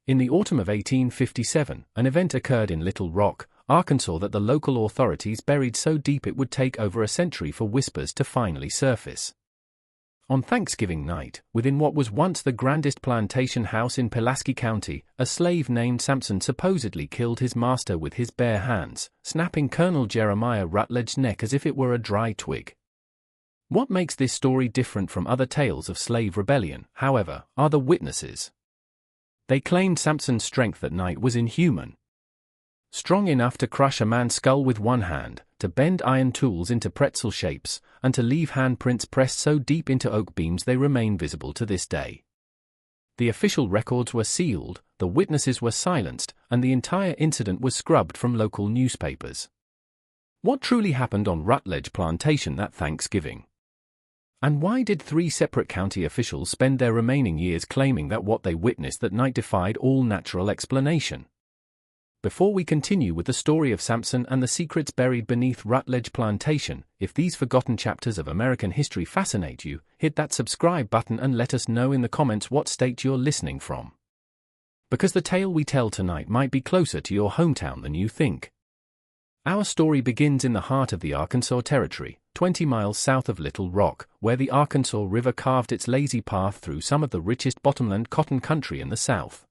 In the autumn of 1857, an event occurred in Little Rock, Arkansas that the local authorities buried so deep it would take over a century for whispers to finally surface. On Thanksgiving night, within what was once the grandest plantation house in Pulaski County, a slave named Samson supposedly killed his master with his bare hands, snapping Colonel Jeremiah Rutledge's neck as if it were a dry twig. What makes this story different from other tales of slave rebellion, however, are the witnesses. They claimed Samson's strength that night was inhuman. Strong enough to crush a man's skull with one hand, to bend iron tools into pretzel shapes, and to leave handprints pressed so deep into oak beams they remain visible to this day. The official records were sealed, the witnesses were silenced, and the entire incident was scrubbed from local newspapers. What truly happened on Rutledge Plantation that Thanksgiving? And why did 3 separate county officials spend their remaining years claiming that what they witnessed that night defied all natural explanation? Before we continue with the story of Samson and the secrets buried beneath Rutledge Plantation, if these forgotten chapters of American history fascinate you, hit that subscribe button and let us know in the comments what state you're listening from. Because the tale we tell tonight might be closer to your hometown than you think. Our story begins in the heart of the Arkansas Territory, 20 miles south of Little Rock, where the Arkansas River carved its lazy path through some of the richest bottomland cotton country in the South.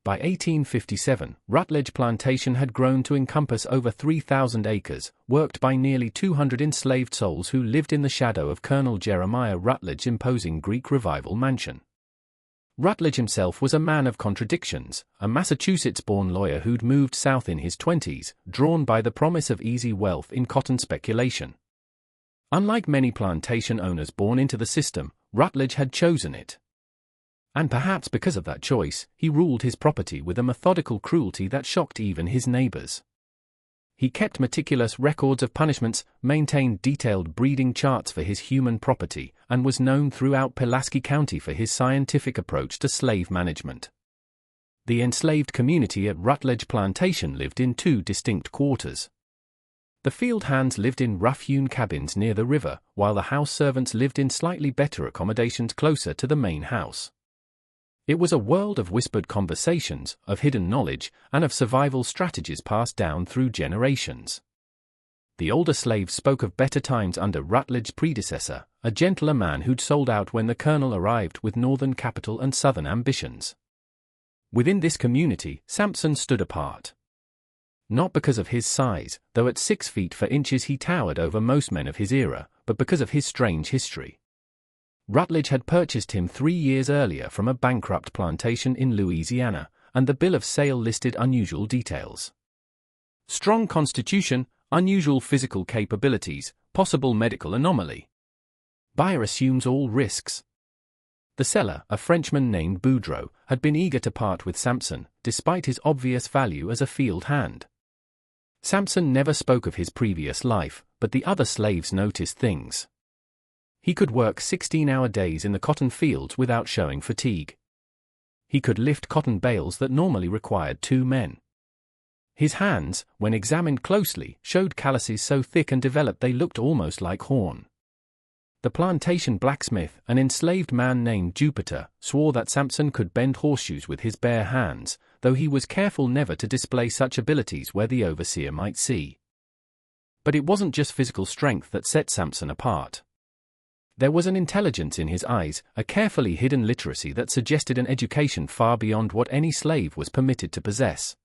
By 1857, Rutledge Plantation had grown to encompass over 3,000 acres, worked by nearly 200 enslaved souls who lived in the shadow of Colonel Jeremiah Rutledge's imposing Greek Revival mansion. Rutledge himself was a man of contradictions, a Massachusetts-born lawyer who'd moved south in his 20s, drawn by the promise of easy wealth in cotton speculation. Unlike many plantation owners born into the system, Rutledge had chosen it. And perhaps because of that choice, he ruled his property with a methodical cruelty that shocked even his neighbors. He kept meticulous records of punishments, maintained detailed breeding charts for his human property, and was known throughout Pulaski County for his scientific approach to slave management. The enslaved community at Rutledge Plantation lived in 2 distinct quarters. The field hands lived in rough-hewn cabins near the river, while the house servants lived in slightly better accommodations closer to the main house. It was a world of whispered conversations, of hidden knowledge, and of survival strategies passed down through generations. The older slaves spoke of better times under Rutledge's predecessor, a gentler man who'd sold out when the colonel arrived with northern capital and southern ambitions. Within this community, Samson stood apart. Not because of his size, though at 6 feet 4 inches he towered over most men of his era, but because of his strange history. Rutledge had purchased him 3 years earlier from a bankrupt plantation in Louisiana, and the bill of sale listed unusual details. Strong constitution, unusual physical capabilities, possible medical anomaly. Buyer assumes all risks. The seller, a Frenchman named Boudreau, had been eager to part with Samson, despite his obvious value as a field hand. Samson never spoke of his previous life, but the other slaves noticed things. He could work 16-hour days in the cotton fields without showing fatigue. He could lift cotton bales that normally required 2 men. His hands, when examined closely, showed calluses so thick and developed they looked almost like horn. The plantation blacksmith, an enslaved man named Jupiter, swore that Samson could bend horseshoes with his bare hands, though he was careful never to display such abilities where the overseer might see. But it wasn't just physical strength that set Samson apart. There was an intelligence in his eyes, a carefully hidden literacy that suggested an education far beyond what any slave was permitted to possess.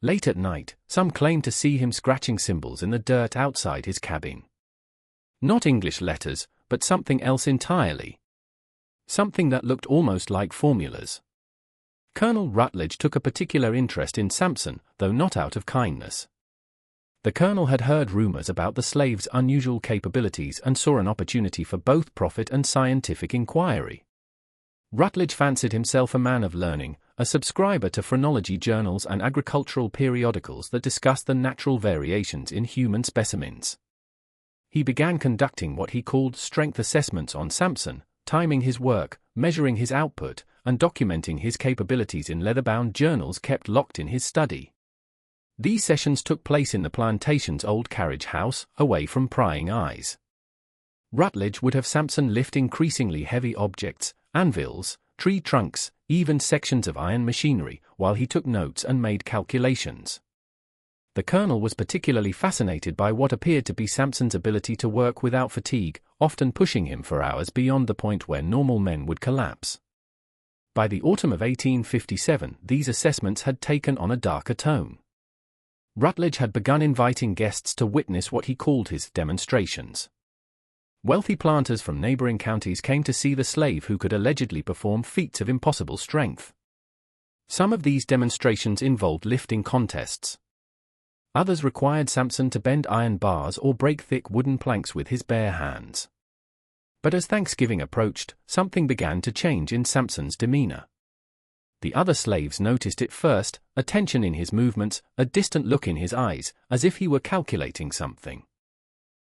Late at night, some claimed to see him scratching symbols in the dirt outside his cabin. Not English letters, but something else entirely. Something that looked almost like formulas. Colonel Rutledge took a particular interest in Samson, though not out of kindness. The colonel had heard rumors about the slave's unusual capabilities and saw an opportunity for both profit and scientific inquiry. Rutledge fancied himself a man of learning, a subscriber to phrenology journals and agricultural periodicals that discussed the natural variations in human specimens. He began conducting what he called strength assessments on Samson, timing his work, measuring his output, and documenting his capabilities in leather-bound journals kept locked in his study. These sessions took place in the plantation's old carriage house, away from prying eyes. Rutledge would have Samson lift increasingly heavy objects, anvils, tree trunks, even sections of iron machinery, while he took notes and made calculations. The colonel was particularly fascinated by what appeared to be Samson's ability to work without fatigue, often pushing him for hours beyond the point where normal men would collapse. By the autumn of 1857, these assessments had taken on a darker tone. Rutledge had begun inviting guests to witness what he called his demonstrations. Wealthy planters from neighboring counties came to see the slave who could allegedly perform feats of impossible strength. Some of these demonstrations involved lifting contests. Others required Samson to bend iron bars or break thick wooden planks with his bare hands. But as Thanksgiving approached, something began to change in Samson's demeanor. The other slaves noticed it first, a tension in his movements, a distant look in his eyes, as if he were calculating something.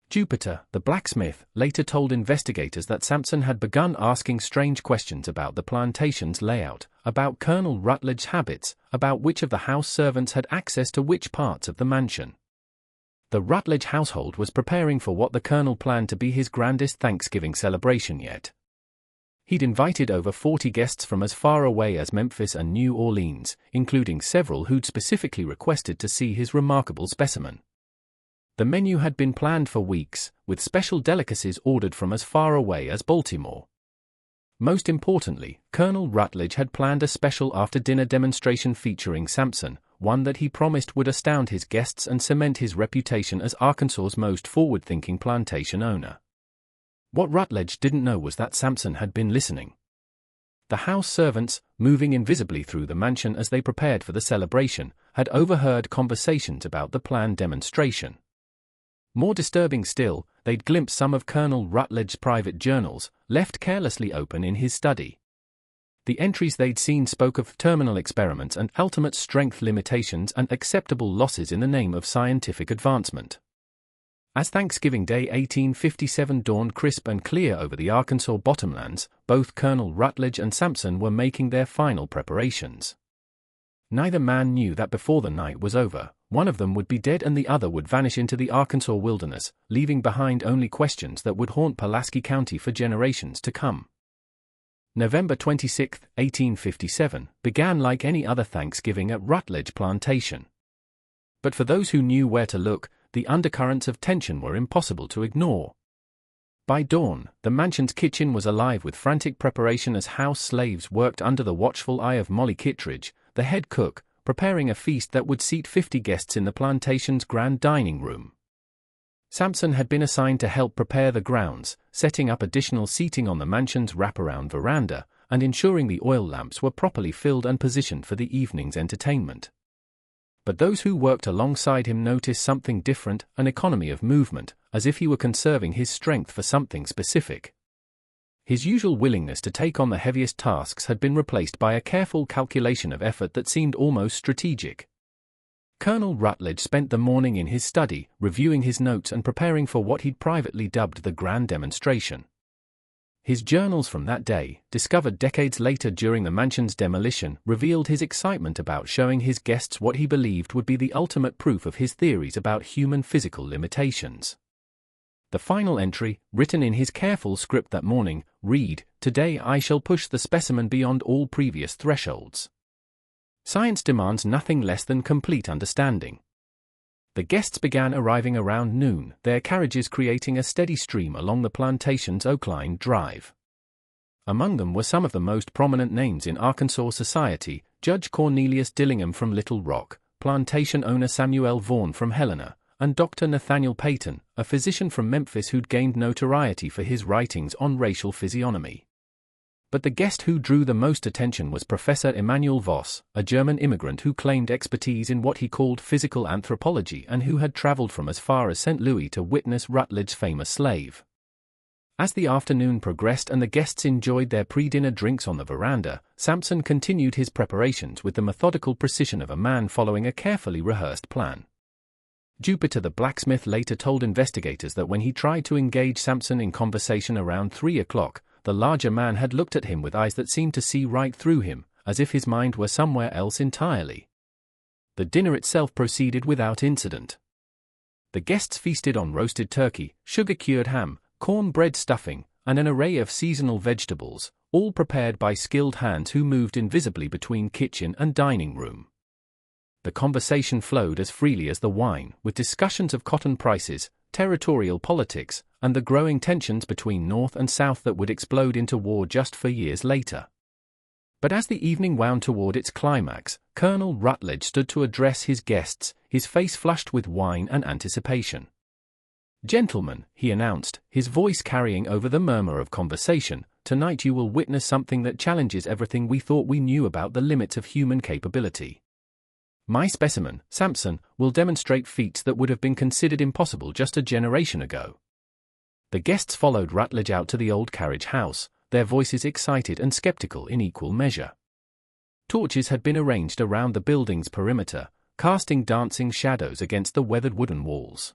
Jupiter, the blacksmith, later told investigators that Samson had begun asking strange questions about the plantation's layout, about Colonel Rutledge's habits, about which of the house servants had access to which parts of the mansion. The Rutledge household was preparing for what the colonel planned to be his grandest Thanksgiving celebration yet. He'd invited over 40 guests from as far away as Memphis and New Orleans, including several who'd specifically requested to see his remarkable specimen. The menu had been planned for weeks, with special delicacies ordered from as far away as Baltimore. Most importantly, Colonel Rutledge had planned a special after-dinner demonstration featuring Samson, one that he promised would astound his guests and cement his reputation as Arkansas's most forward-thinking plantation owner. What Rutledge didn't know was that Samson had been listening. The house servants, moving invisibly through the mansion as they prepared for the celebration, had overheard conversations about the planned demonstration. More disturbing still, they'd glimpsed some of Colonel Rutledge's private journals, left carelessly open in his study. The entries they'd seen spoke of terminal experiments and ultimate strength limitations and acceptable losses in the name of scientific advancement. As Thanksgiving Day 1857 dawned crisp and clear over the Arkansas bottomlands, both Colonel Rutledge and Samson were making their final preparations. Neither man knew that before the night was over, one of them would be dead and the other would vanish into the Arkansas wilderness, leaving behind only questions that would haunt Pulaski County for generations to come. November 26, 1857, began like any other Thanksgiving at Rutledge Plantation. But for those who knew where to look, the undercurrents of tension were impossible to ignore. By dawn, the mansion's kitchen was alive with frantic preparation as house slaves worked under the watchful eye of Molly Kittredge, the head cook, preparing a feast that would seat 50 guests in the plantation's grand dining room. Samson had been assigned to help prepare the grounds, setting up additional seating on the mansion's wraparound veranda, and ensuring the oil lamps were properly filled and positioned for the evening's entertainment. But those who worked alongside him noticed something different, an economy of movement, as if he were conserving his strength for something specific. His usual willingness to take on the heaviest tasks had been replaced by a careful calculation of effort that seemed almost strategic. Colonel Rutledge spent the morning in his study, reviewing his notes and preparing for what he'd privately dubbed the grand demonstration. His journals from that day, discovered decades later during the mansion's demolition, revealed his excitement about showing his guests what he believed would be the ultimate proof of his theories about human physical limitations. The final entry, written in his careful script that morning, read, "Today I shall push the specimen beyond all previous thresholds. Science demands nothing less than complete understanding." The guests began arriving around noon, their carriages creating a steady stream along the plantation's oak-lined drive. Among them were some of the most prominent names in Arkansas society: Judge Cornelius Dillingham from Little Rock, plantation owner Samuel Vaughan from Helena, and Dr. Nathaniel Payton, a physician from Memphis who'd gained notoriety for his writings on racial physiognomy. But the guest who drew the most attention was Professor Emanuel Voss, a German immigrant who claimed expertise in what he called physical anthropology and who had traveled from as far as St. Louis to witness Rutledge's famous slave. As the afternoon progressed and the guests enjoyed their pre-dinner drinks on the veranda, Samson continued his preparations with the methodical precision of a man following a carefully rehearsed plan. Jupiter the blacksmith later told investigators that when he tried to engage Samson in conversation around 3 o'clock, the larger man had looked at him with eyes that seemed to see right through him, as if his mind were somewhere else entirely. The dinner itself proceeded without incident. The guests feasted on roasted turkey, sugar-cured ham, cornbread stuffing, and an array of seasonal vegetables, all prepared by skilled hands who moved invisibly between kitchen and dining room. The conversation flowed as freely as the wine, with discussions of cotton prices, territorial politics, and the growing tensions between North and South that would explode into war just 4 years later. But as the evening wound toward its climax, Colonel Rutledge stood to address his guests, his face flushed with wine and anticipation. "Gentlemen," he announced, his voice carrying over the murmur of conversation, "tonight you will witness something that challenges everything we thought we knew about the limits of human capability. My specimen, Samson, will demonstrate feats that would have been considered impossible just a generation ago." The guests followed Rutledge out to the old carriage house, their voices excited and skeptical in equal measure. Torches had been arranged around the building's perimeter, casting dancing shadows against the weathered wooden walls.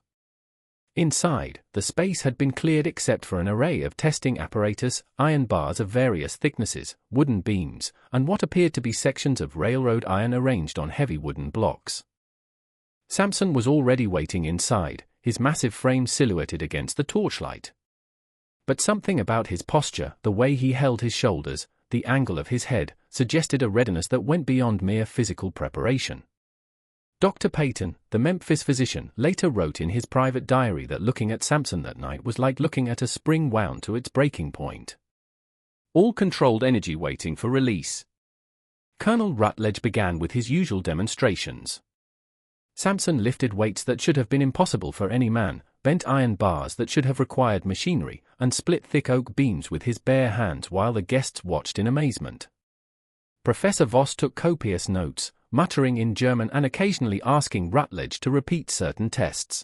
Inside, the space had been cleared except for an array of testing apparatus, iron bars of various thicknesses, wooden beams, and what appeared to be sections of railroad iron arranged on heavy wooden blocks. Samson was already waiting inside, his massive frame silhouetted against the torchlight. But something about his posture, the way he held his shoulders, the angle of his head, suggested a readiness that went beyond mere physical preparation. Dr. Peyton, the Memphis physician, later wrote in his private diary that looking at Samson that night was like looking at a spring wound to its breaking point. All controlled energy waiting for release. Colonel Rutledge began with his usual demonstrations. Samson lifted weights that should have been impossible for any man, bent iron bars that should have required machinery, and split thick oak beams with his bare hands while the guests watched in amazement. Professor Voss took copious notes, muttering in German and occasionally asking Rutledge to repeat certain tests.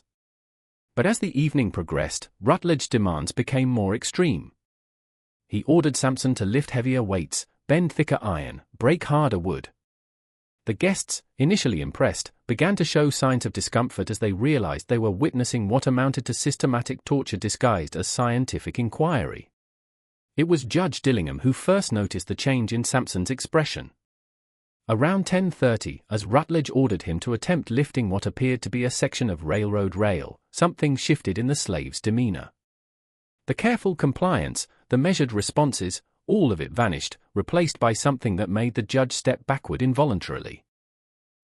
But as the evening progressed, Rutledge's demands became more extreme. He ordered Samson to lift heavier weights, bend thicker iron, break harder wood. The guests, initially impressed, began to show signs of discomfort as they realized they were witnessing what amounted to systematic torture disguised as scientific inquiry. It was Judge Dillingham who first noticed the change in Samson's expression. Around 10:30, as Rutledge ordered him to attempt lifting what appeared to be a section of railroad rail, something shifted in the slave's demeanor. The careful compliance, the measured responses, all of it vanished, replaced by something that made the judge step backward involuntarily.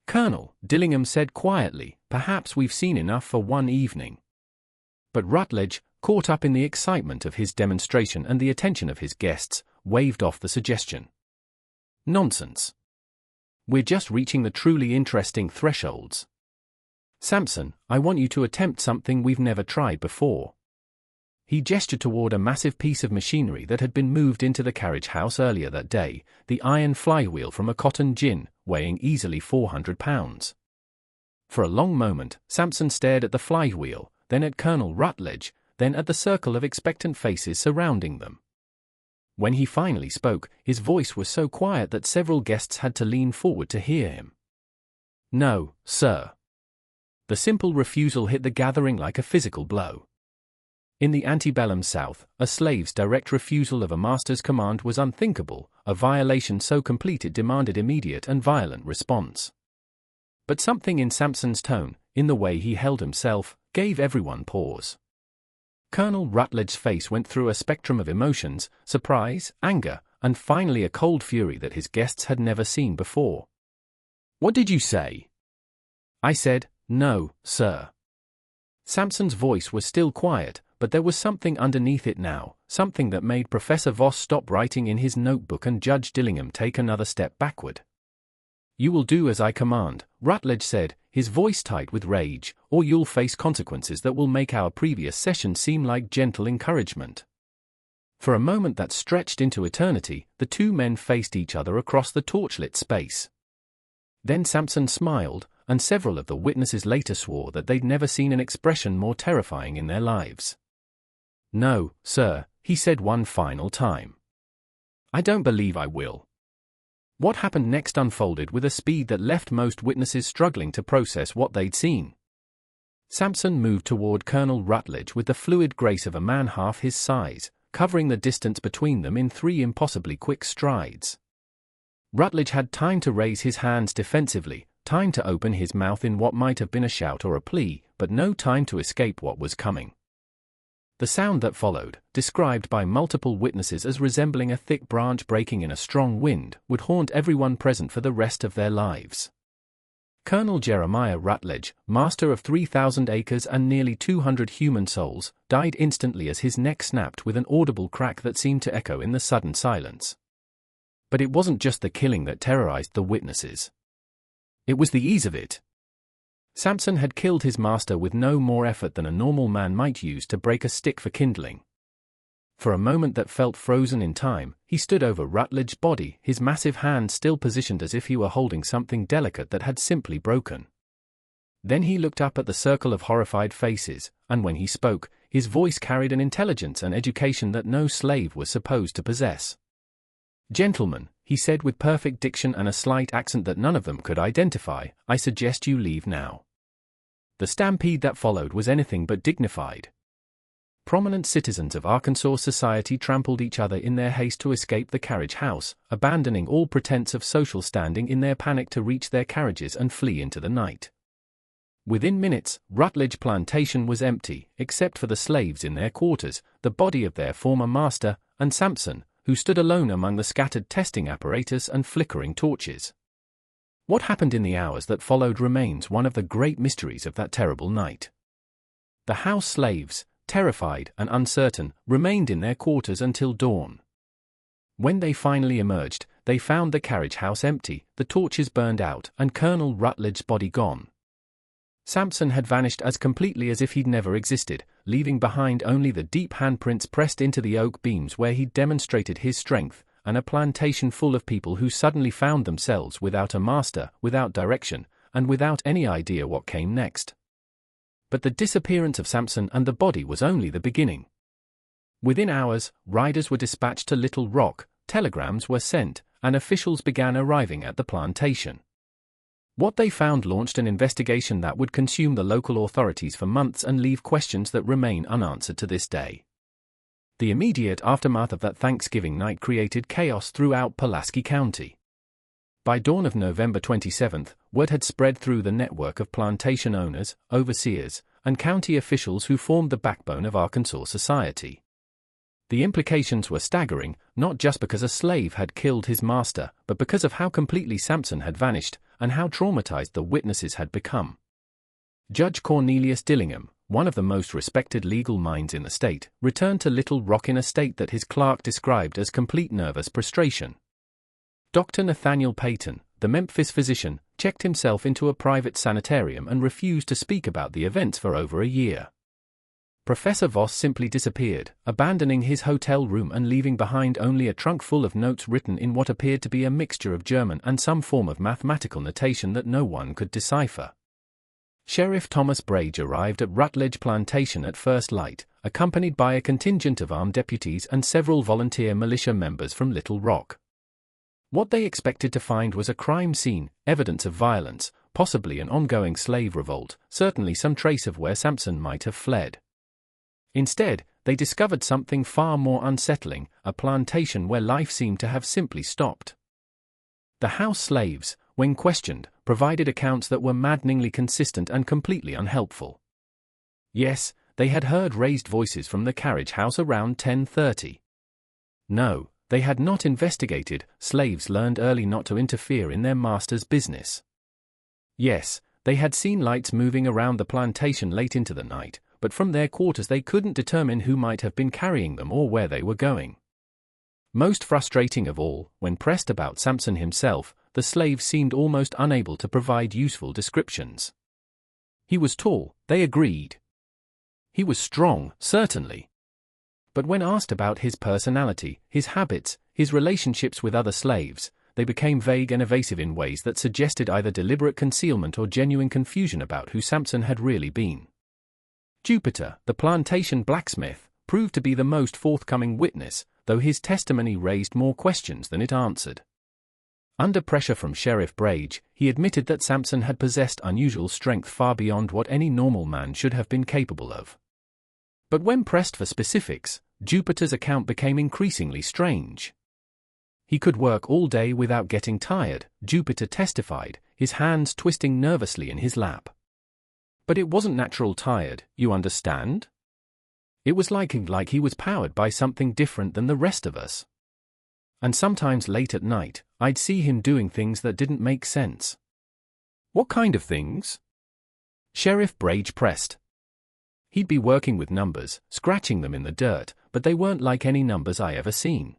"Colonel," Dillingham said quietly, "perhaps we've seen enough for one evening." But Rutledge, caught up in the excitement of his demonstration and the attention of his guests, waved off the suggestion. "Nonsense. We're just reaching the truly interesting thresholds. Samson, I want you to attempt something we've never tried before." He gestured toward a massive piece of machinery that had been moved into the carriage house earlier that day, the iron flywheel from a cotton gin, weighing easily 400 pounds. For a long moment, Samson stared at the flywheel, then at Colonel Rutledge, then at the circle of expectant faces surrounding them. When he finally spoke, his voice was so quiet that several guests had to lean forward to hear him. "No, sir." The simple refusal hit the gathering like a physical blow. In the antebellum South, a slave's direct refusal of a master's command was unthinkable, a violation so complete it demanded immediate and violent response. But something in Samson's tone, in the way he held himself, gave everyone pause. Colonel Rutledge's face went through a spectrum of emotions, surprise, anger, and finally a cold fury that his guests had never seen before. "What did you say?" "I said, no, sir." Samson's voice was still quiet, but there was something underneath it now, something that made Professor Voss stop writing in his notebook and Judge Dillingham take another step backward. "You will do as I command," Rutledge said, his voice tight with rage, "or you'll face consequences that will make our previous session seem like gentle encouragement." For a moment that stretched into eternity, the two men faced each other across the torchlit space. Then Samson smiled, and several of the witnesses later swore that they'd never seen an expression more terrifying in their lives. "No, sir," he said one final time. "I don't believe I will." What happened next unfolded with a speed that left most witnesses struggling to process what they'd seen. Samson moved toward Colonel Rutledge with the fluid grace of a man half his size, covering the distance between them in 3 impossibly quick strides. Rutledge had time to raise his hands defensively, time to open his mouth in what might have been a shout or a plea, but no time to escape what was coming. The sound that followed, described by multiple witnesses as resembling a thick branch breaking in a strong wind, would haunt everyone present for the rest of their lives. Colonel Jeremiah Rutledge, master of 3,000 acres and nearly 200 human souls, died instantly as his neck snapped with an audible crack that seemed to echo in the sudden silence. But it wasn't just the killing that terrorized the witnesses. It was the ease of it. Samson had killed his master with no more effort than a normal man might use to break a stick for kindling. For a moment that felt frozen in time, he stood over Rutledge's body, his massive hand still positioned as if he were holding something delicate that had simply broken. Then he looked up at the circle of horrified faces, and when he spoke, his voice carried an intelligence and education that no slave was supposed to possess. "Gentlemen," he said with perfect diction and a slight accent that none of them could identify, "I suggest you leave now." The stampede that followed was anything but dignified. Prominent citizens of Arkansas society trampled each other in their haste to escape the carriage house, abandoning all pretense of social standing in their panic to reach their carriages and flee into the night. Within minutes, Rutledge Plantation was empty, except for the slaves in their quarters, the body of their former master, and Samson, who stood alone among the scattered testing apparatus and flickering torches. What happened in the hours that followed remains one of the great mysteries of that terrible night. The house slaves, terrified and uncertain, remained in their quarters until dawn. When they finally emerged, they found the carriage house empty, the torches burned out, and Colonel Rutledge's body gone. Samson had vanished as completely as if he'd never existed, leaving behind only the deep handprints pressed into the oak beams where he'd demonstrated his strength, and a plantation full of people who suddenly found themselves without a master, without direction, and without any idea what came next. But the disappearance of Samson and the body was only the beginning. Within hours, riders were dispatched to Little Rock, telegrams were sent, and officials began arriving at the plantation. What they found launched an investigation that would consume the local authorities for months and leave questions that remain unanswered to this day. The immediate aftermath of that Thanksgiving night created chaos throughout Pulaski County. By dawn of November 27, word had spread through the network of plantation owners, overseers, and county officials who formed the backbone of Arkansas society. The implications were staggering, not just because a slave had killed his master, but because of how completely Samson had vanished, and how traumatized the witnesses had become. Judge Cornelius Dillingham, one of the most respected legal minds in the state, returned to Little Rock in a state that his clerk described as complete nervous prostration. Dr. Nathaniel Payton, the Memphis physician, checked himself into a private sanitarium and refused to speak about the events for over a year. Professor Voss simply disappeared, abandoning his hotel room and leaving behind only a trunk full of notes written in what appeared to be a mixture of German and some form of mathematical notation that no one could decipher. Sheriff Thomas Brage arrived at Rutledge Plantation at first light, accompanied by a contingent of armed deputies and several volunteer militia members from Little Rock. What they expected to find was a crime scene, evidence of violence, possibly an ongoing slave revolt, certainly some trace of where Samson might have fled. Instead, they discovered something far more unsettling, a plantation where life seemed to have simply stopped. The house slaves, when questioned, provided accounts that were maddeningly consistent and completely unhelpful. Yes, they had heard raised voices from the carriage house around 10:30. No, they had not investigated. Slaves learned early not to interfere in their master's business. Yes, they had seen lights moving around the plantation late into the night, but from their quarters they couldn't determine who might have been carrying them or where they were going. Most frustrating of all, when pressed about Samson himself, the slaves seemed almost unable to provide useful descriptions. He was tall, they agreed. He was strong, certainly. But when asked about his personality, his habits, his relationships with other slaves, they became vague and evasive in ways that suggested either deliberate concealment or genuine confusion about who Samson had really been. Jupiter, the plantation blacksmith, proved to be the most forthcoming witness, though his testimony raised more questions than it answered. Under pressure from Sheriff Brage, he admitted that Samson had possessed unusual strength far beyond what any normal man should have been capable of. But when pressed for specifics, Jupiter's account became increasingly strange. He could work all day without getting tired, Jupiter testified, his hands twisting nervously in his lap. But it wasn't natural tired, you understand? It was like he was powered by something different than the rest of us. And sometimes late at night, I'd see him doing things that didn't make sense. What kind of things? Sheriff Brage pressed. He'd be working with numbers, scratching them in the dirt, but they weren't like any numbers I ever seen.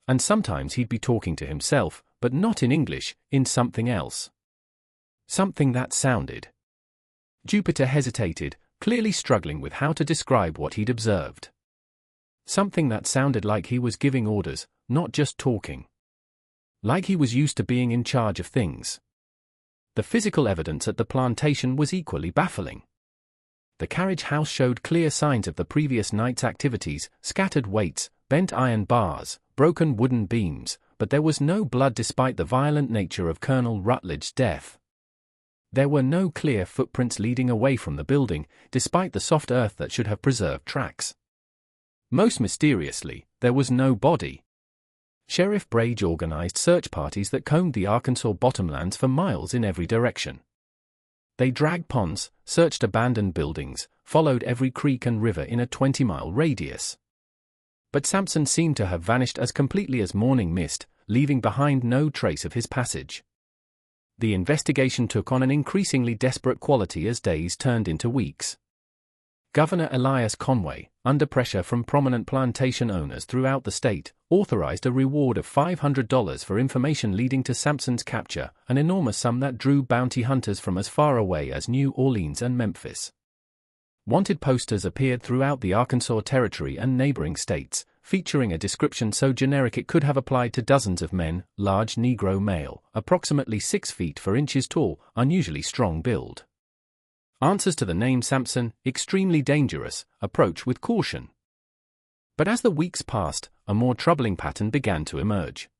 And sometimes he'd be talking to himself, but not in English, in something else. Something that sounded. Jupiter hesitated, clearly struggling with how to describe what he'd observed. Something that sounded like he was giving orders, not just talking. Like he was used to being in charge of things. The physical evidence at the plantation was equally baffling. The carriage house showed clear signs of the previous night's activities: scattered weights, bent iron bars, broken wooden beams, but there was no blood despite the violent nature of Colonel Rutledge's death. There were no clear footprints leading away from the building, despite the soft earth that should have preserved tracks. Most mysteriously, there was no body. Sheriff Brage organized search parties that combed the Arkansas bottomlands for miles in every direction. They dragged ponds, searched abandoned buildings, followed every creek and river in a 20-mile radius. But Samson seemed to have vanished as completely as morning mist, leaving behind no trace of his passage. The investigation took on an increasingly desperate quality as days turned into weeks. Governor Elias Conway, under pressure from prominent plantation owners throughout the state, authorized a reward of $500 for information leading to Samson's capture, an enormous sum that drew bounty hunters from as far away as New Orleans and Memphis. Wanted posters appeared throughout the Arkansas Territory and neighboring states, featuring a description so generic it could have applied to dozens of men: large Negro male, approximately 6 feet 4 inches tall, unusually strong build. Answers to the name Samson: extremely dangerous, approach with caution. But as the weeks passed, a more troubling pattern began to emerge.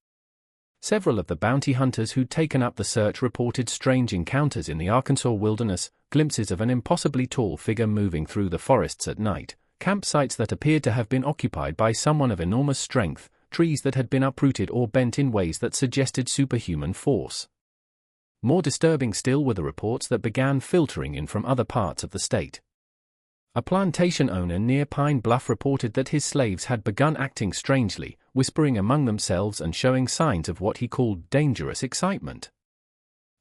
Several of the bounty hunters who'd taken up the search reported strange encounters in the Arkansas wilderness, glimpses of an impossibly tall figure moving through the forests at night, campsites that appeared to have been occupied by someone of enormous strength, trees that had been uprooted or bent in ways that suggested superhuman force. More disturbing still were the reports that began filtering in from other parts of the state. A plantation owner near Pine Bluff reported that his slaves had begun acting strangely, whispering among themselves and showing signs of what he called dangerous excitement.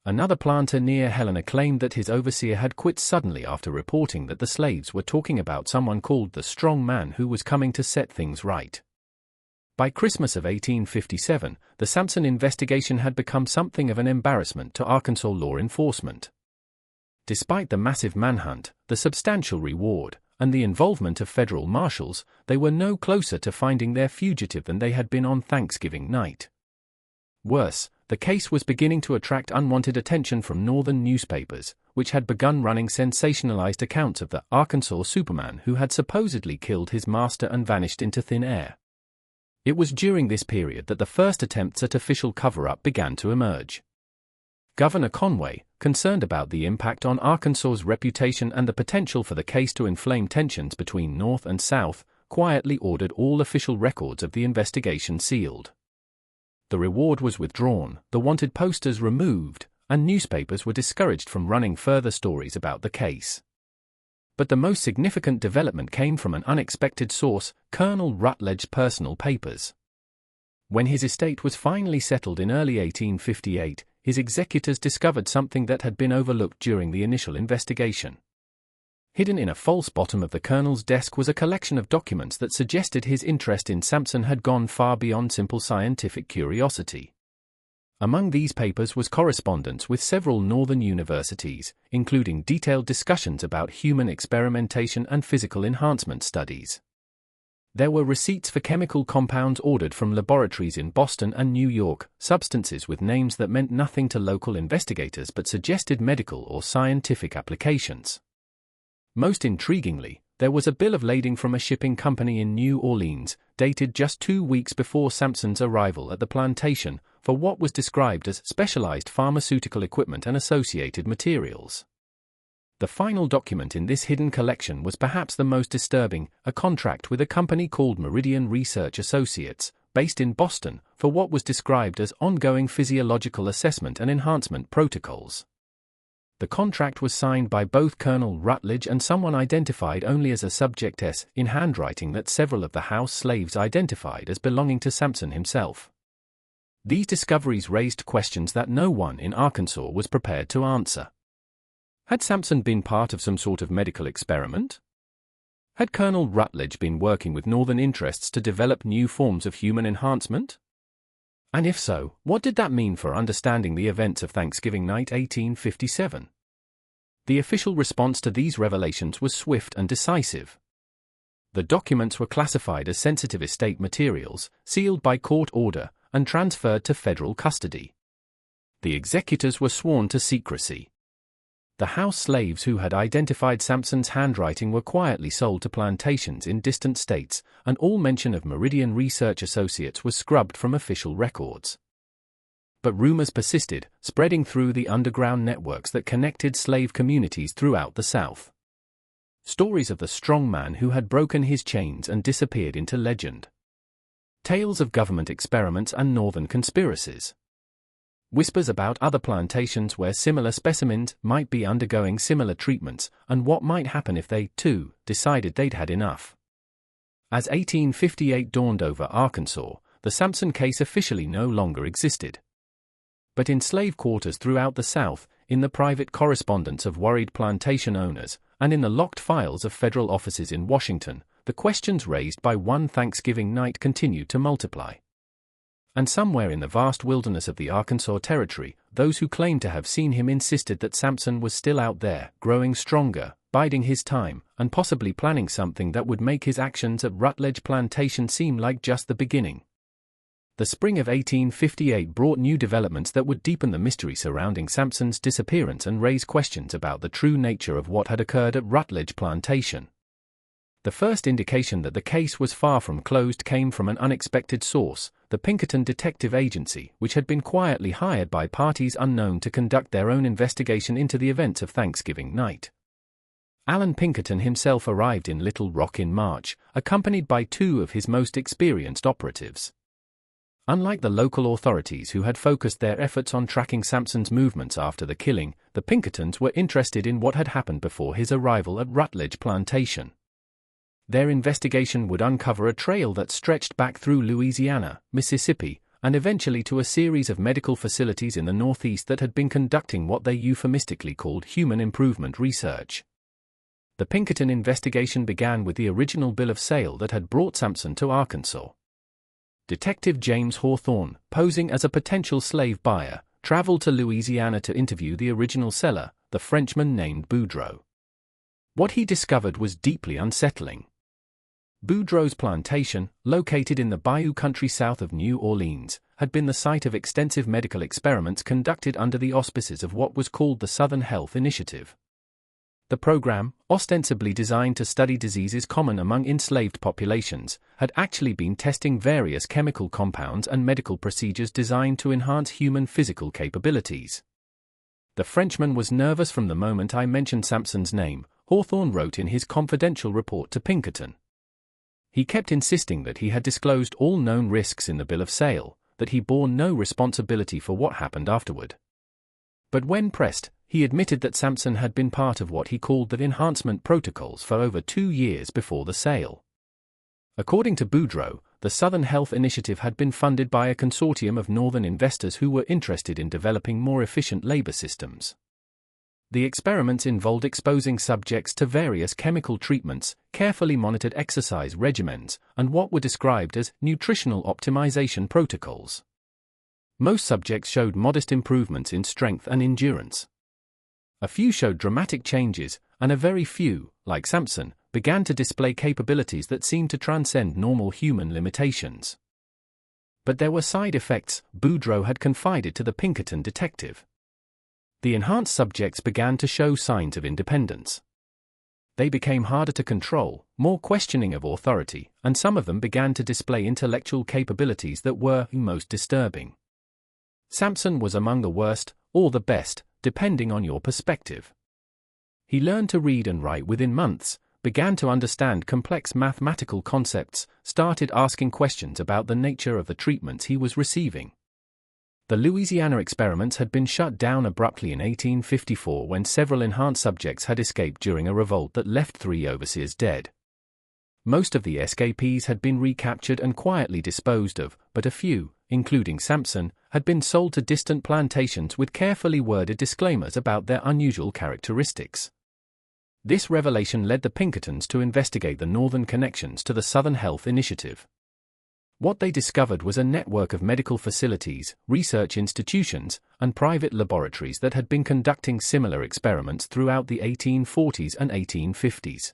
Another planter near Helena claimed that his overseer had quit suddenly after reporting that the slaves were talking about someone called the Strong Man who was coming to set things right. By Christmas of 1857, the Samson investigation had become something of an embarrassment to Arkansas law enforcement. Despite the massive manhunt, the substantial reward, and the involvement of federal marshals, they were no closer to finding their fugitive than they had been on Thanksgiving night. Worse, the case was beginning to attract unwanted attention from northern newspapers, which had begun running sensationalized accounts of the Arkansas Superman who had supposedly killed his master and vanished into thin air. It was during this period that the first attempts at official cover-up began to emerge. Governor Conway, concerned about the impact on Arkansas's reputation and the potential for the case to inflame tensions between North and South, quietly ordered all official records of the investigation sealed. The reward was withdrawn, the wanted posters removed, and newspapers were discouraged from running further stories about the case. But the most significant development came from an unexpected source: Colonel Rutledge's personal papers. When his estate was finally settled in early 1858, his executors discovered something that had been overlooked during the initial investigation. Hidden in a false bottom of the colonel's desk was a collection of documents that suggested his interest in Samson had gone far beyond simple scientific curiosity. Among these papers was correspondence with several northern universities, including detailed discussions about human experimentation and physical enhancement studies. There were receipts for chemical compounds ordered from laboratories in Boston and New York, substances with names that meant nothing to local investigators but suggested medical or scientific applications. Most intriguingly, there was a bill of lading from a shipping company in New Orleans, dated just 2 weeks before Samson's arrival at the plantation, for what was described as specialized pharmaceutical equipment and associated materials. The final document in this hidden collection was perhaps the most disturbing: a contract with a company called Meridian Research Associates, based in Boston, for what was described as ongoing physiological assessment and enhancement protocols. The contract was signed by both Colonel Rutledge and someone identified only as a Subject S in handwriting that several of the house slaves identified as belonging to Samson himself. These discoveries raised questions that no one in Arkansas was prepared to answer. Had Samson been part of some sort of medical experiment? Had Colonel Rutledge been working with Northern interests to develop new forms of human enhancement? And if so, what did that mean for understanding the events of Thanksgiving night 1857? The official response to these revelations was swift and decisive. The documents were classified as sensitive estate materials, sealed by court order, and transferred to federal custody. The executors were sworn to secrecy. The house slaves who had identified Samson's handwriting were quietly sold to plantations in distant states, and all mention of Meridian Research Associates was scrubbed from official records. But rumors persisted, spreading through the underground networks that connected slave communities throughout the South. Stories of the strong man who had broken his chains and disappeared into legend. Tales of government experiments and Northern conspiracies. Whispers about other plantations where similar specimens might be undergoing similar treatments, and what might happen if they, too, decided they'd had enough. As 1858 dawned over Arkansas, the Samson case officially no longer existed. But in slave quarters throughout the South, in the private correspondence of worried plantation owners, and in the locked files of federal offices in Washington, the questions raised by one Thanksgiving night continued to multiply. And somewhere in the vast wilderness of the Arkansas Territory, those who claimed to have seen him insisted that Samson was still out there, growing stronger, biding his time, and possibly planning something that would make his actions at Rutledge Plantation seem like just the beginning. The spring of 1858 brought new developments that would deepen the mystery surrounding Samson's disappearance and raise questions about the true nature of what had occurred at Rutledge Plantation. The first indication that the case was far from closed came from an unexpected source, the Pinkerton Detective Agency, which had been quietly hired by parties unknown to conduct their own investigation into the events of Thanksgiving night. Alan Pinkerton himself arrived in Little Rock in March, accompanied by two of his most experienced operatives. Unlike the local authorities who had focused their efforts on tracking Samson's movements after the killing, the Pinkertons were interested in what had happened before his arrival at Rutledge Plantation. Their investigation would uncover a trail that stretched back through Louisiana, Mississippi, and eventually to a series of medical facilities in the Northeast that had been conducting what they euphemistically called human improvement research. The Pinkerton investigation began with the original bill of sale that had brought Samson to Arkansas. Detective James Hawthorne, posing as a potential slave buyer, traveled to Louisiana to interview the original seller, the Frenchman named Boudreaux. What he discovered was deeply unsettling. Boudreaux's plantation, located in the bayou country south of New Orleans, had been the site of extensive medical experiments conducted under the auspices of what was called the Southern Health Initiative. The program, ostensibly designed to study diseases common among enslaved populations, had actually been testing various chemical compounds and medical procedures designed to enhance human physical capabilities. The Frenchman was nervous from the moment I mentioned Samson's name, Hawthorne wrote in his confidential report to Pinkerton. He kept insisting that he had disclosed all known risks in the bill of sale, that he bore no responsibility for what happened afterward. But when pressed, he admitted that Samson had been part of what he called the enhancement protocols for over 2 years before the sale. According to Boudreaux, the Southern Health Initiative had been funded by a consortium of Northern investors who were interested in developing more efficient labor systems. The experiments involved exposing subjects to various chemical treatments, carefully monitored exercise regimens, and what were described as nutritional optimization protocols. Most subjects showed modest improvements in strength and endurance. A few showed dramatic changes, and a very few, like Samson, began to display capabilities that seemed to transcend normal human limitations. But there were side effects, Boudreaux had confided to the Pinkerton detective. The enhanced subjects began to show signs of independence. They became harder to control, more questioning of authority, and some of them began to display intellectual capabilities that were most disturbing. Samson was among the worst, or the best, depending on your perspective. He learned to read and write within months, began to understand complex mathematical concepts, started asking questions about the nature of the treatments he was receiving. The Louisiana experiments had been shut down abruptly in 1854 when several enhanced subjects had escaped during a revolt that left 3 overseers dead. Most of the escapees had been recaptured and quietly disposed of, but a few, including Samson, had been sold to distant plantations with carefully worded disclaimers about their unusual characteristics. This revelation led the Pinkertons to investigate the northern connections to the Southern Health Initiative. What they discovered was a network of medical facilities, research institutions, and private laboratories that had been conducting similar experiments throughout the 1840s and 1850s.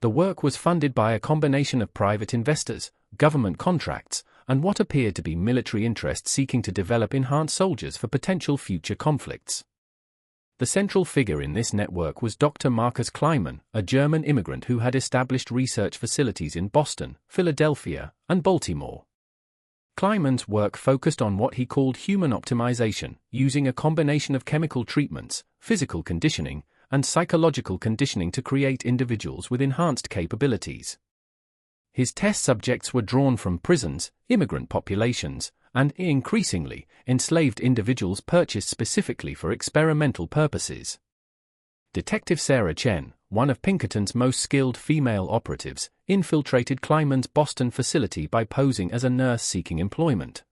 The work was funded by a combination of private investors, government contracts, and what appeared to be military interests seeking to develop enhanced soldiers for potential future conflicts. The central figure in this network was Dr. Marcus Kleiman, a German immigrant who had established research facilities in Boston, Philadelphia, and Baltimore. Kleiman's work focused on what he called human optimization, using a combination of chemical treatments, physical conditioning, and psychological conditioning to create individuals with enhanced capabilities. His test subjects were drawn from prisons, immigrant populations, and, increasingly, enslaved individuals purchased specifically for experimental purposes. Detective Sarah Chen, one of Pinkerton's most skilled female operatives, infiltrated Kleiman's Boston facility by posing as a nurse seeking employment.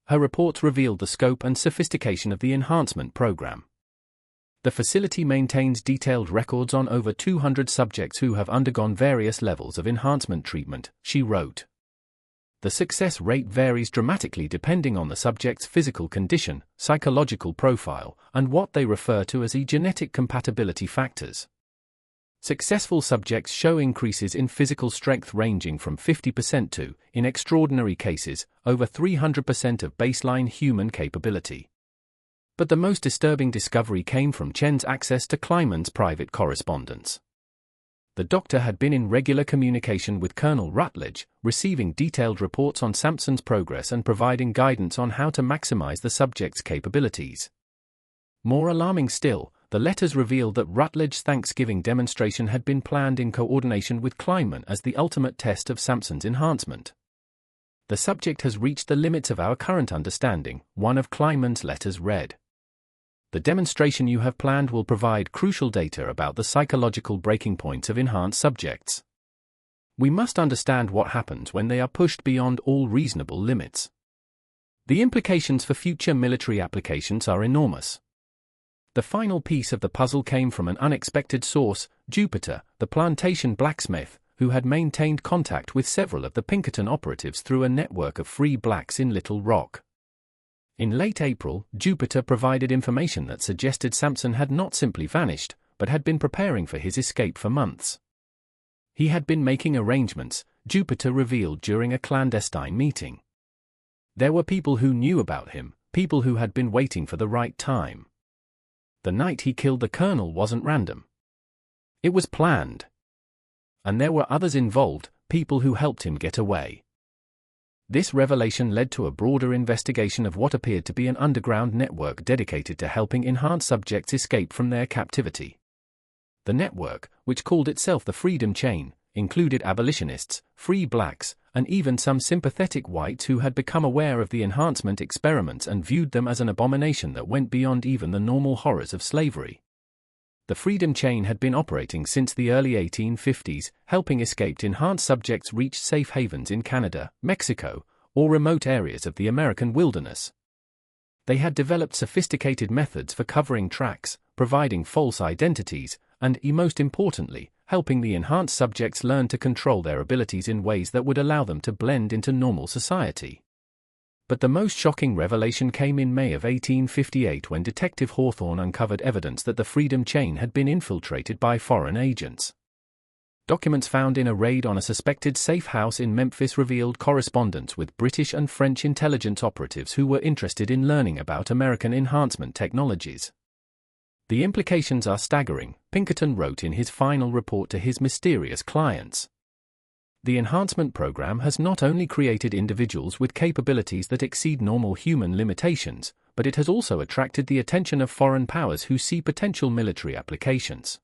Her reports revealed the scope and sophistication of the enhancement program. The facility maintains detailed records on over 200 subjects who have undergone various levels of enhancement treatment, she wrote. The success rate varies dramatically depending on the subject's physical condition, psychological profile, and what they refer to as genetic compatibility factors. Successful subjects show increases in physical strength ranging from 50% to, in extraordinary cases, over 300% of baseline human capability. But the most disturbing discovery came from Chen's access to Kleiman's private correspondence. The doctor had been in regular communication with Colonel Rutledge, receiving detailed reports on Samson's progress and providing guidance on how to maximize the subject's capabilities. More alarming still, the letters revealed that Rutledge's Thanksgiving demonstration had been planned in coordination with Kleiman as the ultimate test of Samson's enhancement. The subject has reached the limits of our current understanding, one of Kleiman's letters read. The demonstration you have planned will provide crucial data about the psychological breaking points of enhanced subjects. We must understand what happens when they are pushed beyond all reasonable limits. The implications for future military applications are enormous. The final piece of the puzzle came from an unexpected source, Jupiter, the plantation blacksmith, who had maintained contact with several of the Pinkerton operatives through a network of free blacks in Little Rock. In late April, Jupiter provided information that suggested Samson had not simply vanished, but had been preparing for his escape for months. He had been making arrangements, Jupiter revealed during a clandestine meeting. There were people who knew about him, people who had been waiting for the right time. The night he killed the colonel wasn't random. It was planned. And there were others involved, people who helped him get away. This revelation led to a broader investigation of what appeared to be an underground network dedicated to helping enhanced subjects escape from their captivity. The network, which called itself the Freedom Chain, included abolitionists, free blacks, and even some sympathetic whites who had become aware of the enhancement experiments and viewed them as an abomination that went beyond even the normal horrors of slavery. The Freedom Chain had been operating since the early 1850s, helping escaped enhanced subjects reach safe havens in Canada, Mexico, or remote areas of the American wilderness. They had developed sophisticated methods for covering tracks, providing false identities, and, most importantly, helping the enhanced subjects learn to control their abilities in ways that would allow them to blend into normal society. But the most shocking revelation came in May of 1858 when Detective Hawthorne uncovered evidence that the Freedom Chain had been infiltrated by foreign agents. Documents found in a raid on a suspected safe house in Memphis revealed correspondence with British and French intelligence operatives who were interested in learning about American enhancement technologies. The implications are staggering, Pinkerton wrote in his final report to his mysterious clients. The enhancement program has not only created individuals with capabilities that exceed normal human limitations, but it has also attracted the attention of foreign powers who see potential military applications.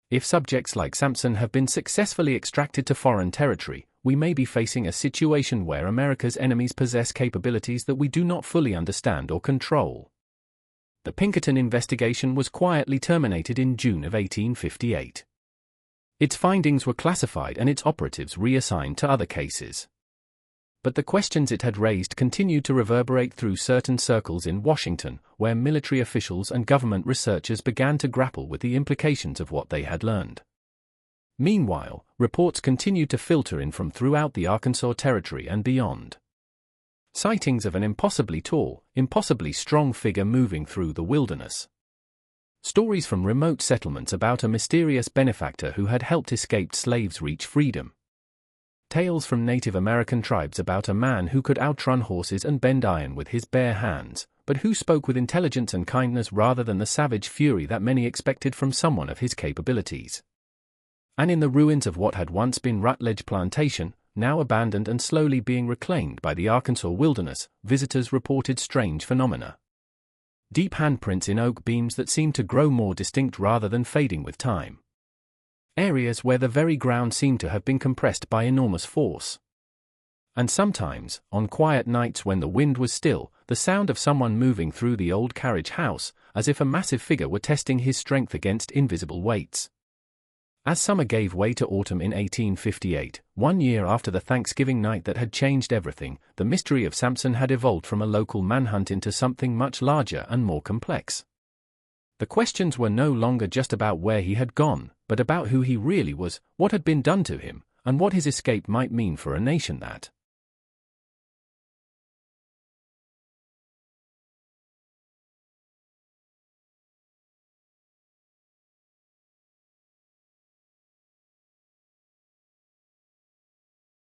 If subjects like Samson have been successfully extracted to foreign territory, we may be facing a situation where America's enemies possess capabilities that we do not fully understand or control. The Pinkerton investigation was quietly terminated in June of 1858. Its findings were classified and its operatives reassigned to other cases. But the questions it had raised continued to reverberate through certain circles in Washington, where military officials and government researchers began to grapple with the implications of what they had learned. Meanwhile, reports continued to filter in from throughout the Arkansas Territory and beyond. Sightings of an impossibly tall, impossibly strong figure moving through the wilderness. Stories from remote settlements about a mysterious benefactor who had helped escaped slaves reach freedom. Tales from Native American tribes about a man who could outrun horses and bend iron with his bare hands, but who spoke with intelligence and kindness rather than the savage fury that many expected from someone of his capabilities. And in the ruins of what had once been Rutledge Plantation, now abandoned and slowly being reclaimed by the Arkansas wilderness, visitors reported strange phenomena. Deep handprints in oak beams that seemed to grow more distinct rather than fading with time. Areas where the very ground seemed to have been compressed by enormous force. And sometimes, on quiet nights when the wind was still, the sound of someone moving through the old carriage house, as if a massive figure were testing his strength against invisible weights. As summer gave way to autumn in 1858, 1 year after the Thanksgiving night that had changed everything, the mystery of Samson had evolved from a local manhunt into something much larger and more complex. The questions were no longer just about where he had gone, but about who he really was, what had been done to him, and what his escape might mean for a nation that,